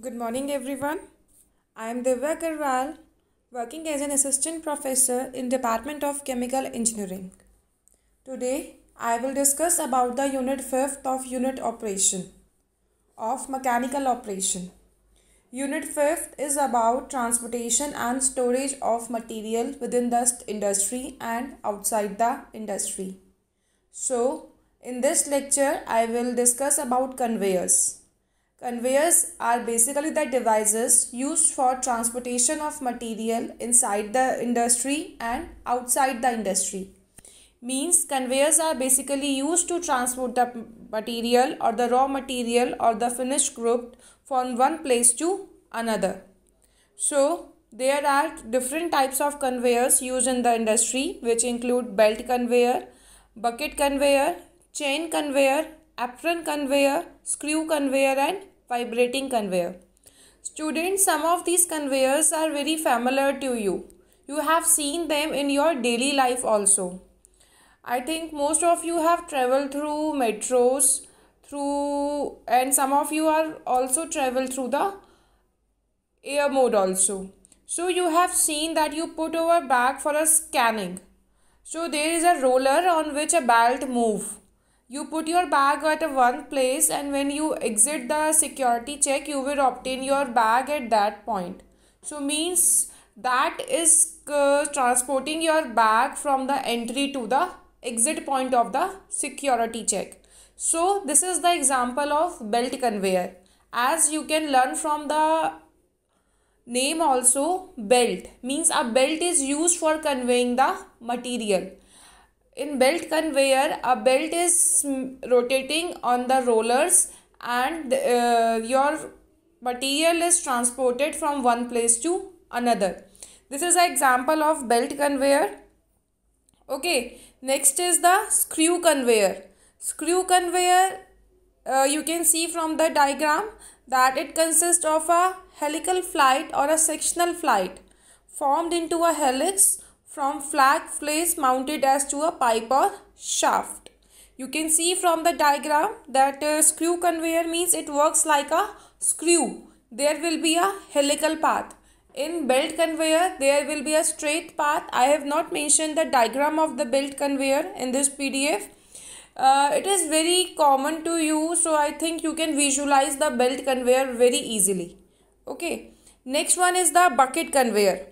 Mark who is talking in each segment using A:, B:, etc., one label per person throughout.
A: Good morning, everyone. I am Divya Garwal, working as an assistant professor in Department of Chemical Engineering. Today, I will discuss about the unit 5th of unit operation of mechanical operation. Unit 5th is about transportation and storage of material within the industry and outside the industry. So, in this lecture, I will discuss about conveyors. Conveyors are basically the devices used for transportation of material inside the industry and outside the industry. Means conveyors are basically used to transport the material or the raw material or the finished product from one place to another. So, there are different types of conveyors used in the industry, which include belt conveyor, bucket conveyor, chain conveyor, apron conveyor, screw conveyor and vibrating conveyor. Students, some of these conveyors are very familiar to you. You have seen them in your daily life also. I think most of you have traveled through metros, and some of you are also traveled through the air mode also. So you have seen that you put your bag for a scanning. So there is a roller on which a belt move. You put your bag at one place, and when you exit the security check, you will obtain your bag at that point. So means that is transporting your bag from the entry to the exit point of the security check. So this is the example of belt conveyor. As you can learn from the name also, belt means a belt is used for conveying the material. In belt conveyor, a belt is rotating on the rollers, and your material is transported from one place to another. This is an example of belt conveyor. Okay, next is the screw conveyor. Screw conveyor, you can see from the diagram that it consists of a helical flight or a sectional flight formed into a helix from flat face mounted as to a pipe or shaft. You can see from the diagram that screw conveyor means it works like a screw. There will be a helical path. In belt conveyor, there will be a straight path. I have not mentioned the diagram of the belt conveyor in this PDF. It is very common to you, so I think you can visualize the belt conveyor very easily. Okay. Next one is the bucket conveyor.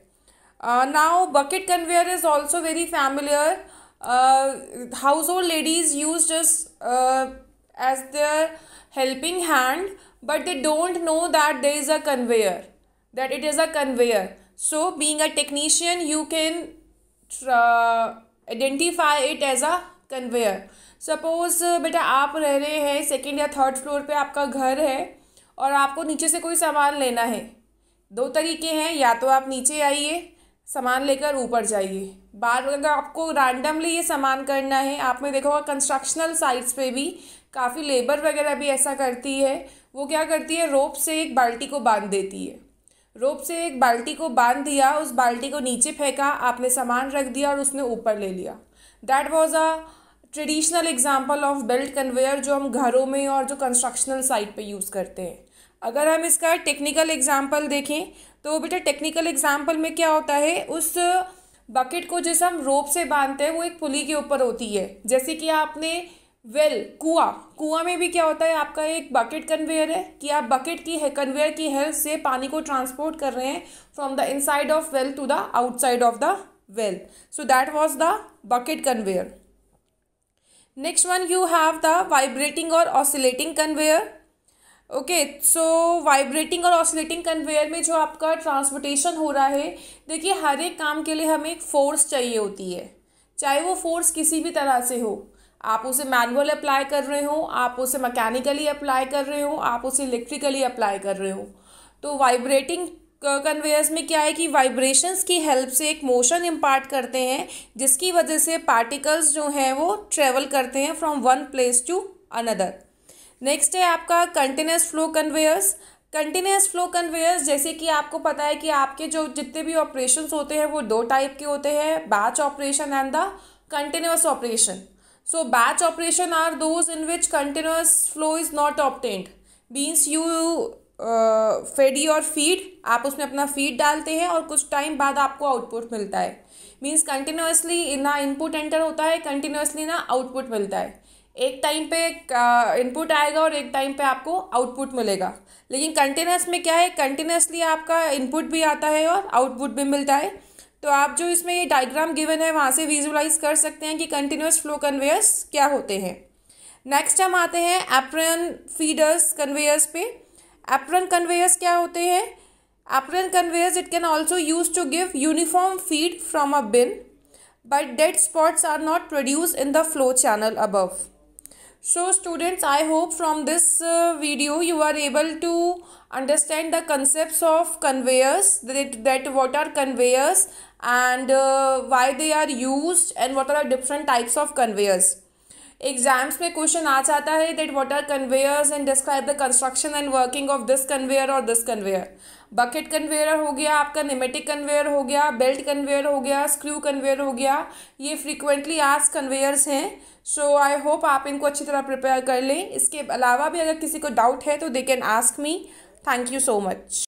A: Now bucket conveyor is also very familiar. Household ladies use this as their helping hand, but they don't know that there is a conveyor, that it is a conveyor. So being a technician, you can identify it as a conveyor. Suppose बेटा आप रह रहे हैं second या third floor पे, आपका घर है और आपको नीचे से कोई सामान लेना है. दो तरीके हैं, या तो आप नीचे आइए सामान लेकर ऊपर जाइए. बार अगर आपको रैंडमली ये सामान करना है, आपने देखा होगा कंस्ट्रक्शनल साइट्स पे भी काफ़ी लेबर वगैरह भी ऐसा करती है. वो क्या करती है, रोप से एक बाल्टी को बांध देती है. रोप से एक बाल्टी को बांध दिया, उस बाल्टी को नीचे फेंका, आपने सामान रख दिया और उसने ऊपर ले लिया. That was a traditional example of belt conveyor जो हम घरों में और जो कंस्ट्रक्शनल साइट पे यूज़ करते हैं. अगर हम इसका टेक्निकल एग्जाम्पल देखें तो बेटा टेक्निकल एग्जाम्पल में क्या होता है, उस बकेट को जिसे हम रोप से बांधते हैं वो एक पुली के ऊपर होती है. जैसे कि आपने कुआं में भी क्या होता है, आपका एक बकेट कन्वेयर है कि आप बकेट की कन्वेयर की हेल्प से पानी को ट्रांसपोर्ट कर रहे हैं from the inside of well to the outside of the well. So that was the bucket conveyor. Next one, you have the vibrating or oscillating conveyor. Okay, so vibrating और oscillating conveyor में जो आपका transportation हो रहा है, देखिए हर एक काम के लिए हमें एक फोर्स चाहिए होती है. चाहे वो फोर्स किसी भी तरह से हो, आप उसे मैनुअल अप्लाई कर रहे हो, आप उसे मैकेनिकली अप्लाई कर रहे हो, आप उसे इलेक्ट्रिकली अप्लाई कर रहे हो. तो वाइब्रेटिंग कन्वेयर्स में क्या है कि वाइब्रेशंस की हेल्प से एक मोशन इम्पार्ट करते हैं, जिसकी वजह से पार्टिकल्स जो हैं वो ट्रेवल करते हैं from one place to another. Next है आपका continuous flow conveyors. Continuous flow conveyors, जैसे कि आपको पता है कि आपके जो जितने भी ऑपरेशंस होते हैं वो दो टाइप के होते हैं, batch operation and the continuous operation. So batch operation are those in which continuous flow is not obtained. Means you fed your feed, आप उसमें अपना फीड डालते हैं और कुछ टाइम बाद आपको आउटपुट मिलता है। मीन्स कंटिन्यूसली ना इनपुट एंटर होता है, कंटिन्यूसली ना आउटपुट मिलता है। एक टाइम पे इनपुट आएगा और एक टाइम पे आपको आउटपुट मिलेगा। लेकिन कंटिन्यूस में क्या है, कंटिन्यूसली आपका इनपुट भी आता है और आउटपुट भी मिलता है। तो आप जो इसमें ये डायग्राम गिवन है वहाँ से विजुलाइज कर सकते हैं कि कंटिन्यूस फ्लो कन्वेयर्स क्या होते हैं। नेक्स्ट हम आते हैं एप्रन फीडर्स कन्वेयर्स पे। एप्रन कन्वेयर्स क्या होते हैं? Apron conveyors it can also use to give uniform feed from a bin, but dead spots are not produced in the flow channel above. So students, I hope from this video you are able to understand the concepts of conveyors, that what are conveyors and why they are used and what are different types of conveyors. Exams में question आ जाता है that what are conveyors and describe the construction and working of this conveyor और this conveyor. Bucket conveyor हो गया, आपका pneumatic conveyor हो गया, बेल्ट कन्वेयर हो गया, स्क्रू कन्वेयर हो गया, ये फ्रीक्वेंटली आस्क्ड कन्वेयर्स हैं। सो आई होप आप इनको अच्छी तरह प्रिपेयर कर लें। इसके अलावा भी अगर किसी को डाउट है तो they can ask me. Thank you so much.